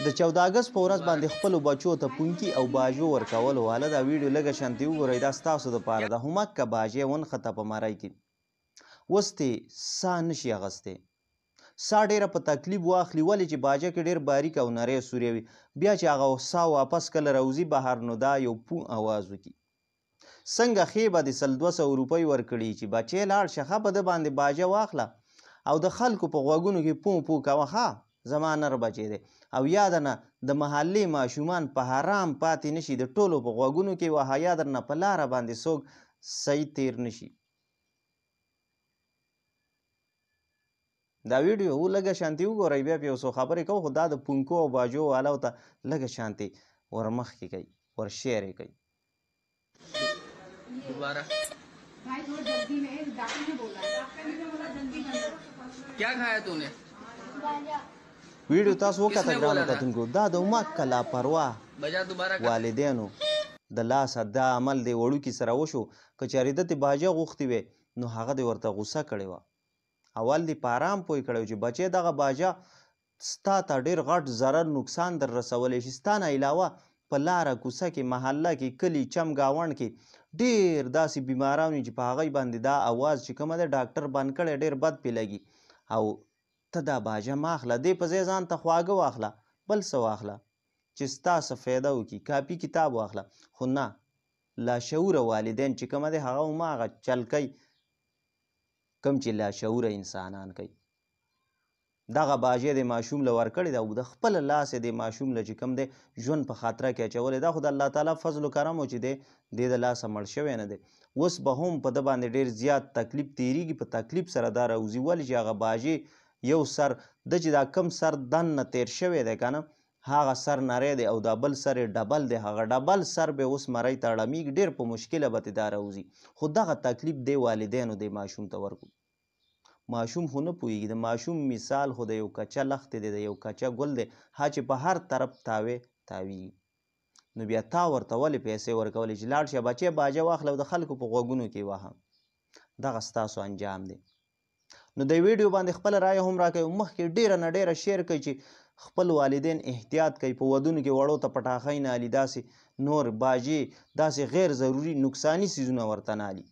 د 14 اګست په ورځ باندې خپلو بچو ته پونکي او باجو ورکولو واله دا ویډیو لږه شانتې وګورئ دا ستاسو دپاره ده همکه باجې ونښته په مرۍ کې اوس ترې ساه نشي اخیستی ساه ډېره په تکلیف واخلي ولې چې باجه کې ډېر باریک او نری سوری وي بیا چې هغه ساه واپس کله راوځي بهر نو دا یو پو اواز وکړي څنګه ښې به د 100-200 روپۍ ورکړي چې بچی لاړ شه ښه په ده باندې باجه واخله او د خلکو په غوږونو کې پو پو کوه ښه زما نر بچی دی او یاد نه د محلې ماشومان په حرام پاتې نشي د ټولو په غوږونو کې وهه یا درنه په لاره باندې څوک صحیح تیر نشي دا ویډیو لږه شانتې وګورئ بیا په یو څو خبرې کوو خو دا د پونکو او باجو والو ته لږه شانتې ورمخکې کوي ورشیر یې کوي दोबारा क्या खाया तूने ویډیو تاسو وکړه ګرانو کتونکو دا د همکه لاپروا والدینو د لاسه دا عمل دی وړوکي سره وشو که چېرې ده ترې باجه غوښتې وې نو هغه دې ورته غوسه کړې وه اول دې په ارام پوه کړی و چې بچی دغه باجه ستا ته ډېر غټ ضرر نقصان در رسولی شي ستا نه علاوه په لاره کوڅه کې محله کې کلي چم ګاونډ کې ډېر داسې بیماران وي چې په هغوی باندې دا اواز چې کومه دی ډاکټر بند کړی ډېر بد پې لګي او ته دا باجه مه اخله دې په ځای ځان ته خواږه واخله بل څه واخله چې ستا څه فایده وکړي کاپي کتاب واخله خو نه لاشعوره والدین چې کومه دی هغه هماغه چل کوي کوم چې لاشعوره انسانان کوي دغه باجې د ماشوم له ورکړې ده او د خپله لاس یې د ماشوم له چې کوم دی ژوند په خاطره کې اچولی دا خو د الله تعالی فضل و کرم و چې دی د لاسه مړ شوی نه دی اوس به هم په ده باندې ډېر زیات تکلیف تېرېږي په تکلیف سره دا راوځي ولې چې هغه باجې یو سر ده چې دا کم سر دننه تېر شوی دی که نه هغه سر نری دی او دا بل سر یې ډبل دی هغه ډبل سر به اوس مرۍ ته اړمیږي ډېر په مشکله به ترې دا راوځي خو دغه تکلیف دی والدینو دی ماشوم ته ورکړو ماشوم خو نه پوهېږي د ماشوم مثال خو د یو کچه لښتې دی د یو کچه ګل دی ها چې په هر طرف تاویږي نو بیا تا ورته ولې پیسې ورکولې چې لاړ شه بچی باجه واخله او د خلکو په غوږونو کې وهه دغه ستاسو انجام دی نو د ویډیو باندې خپله رایه هم راکوي مخکې ډېره نه ډېره شیر کوي چې خپل والدین احتیاط کوي په ودونو کې وړو ته پټاخۍ نه علي داسې نور باجې داسې غیر ضروري نقصاني څیزونه ورته نه علي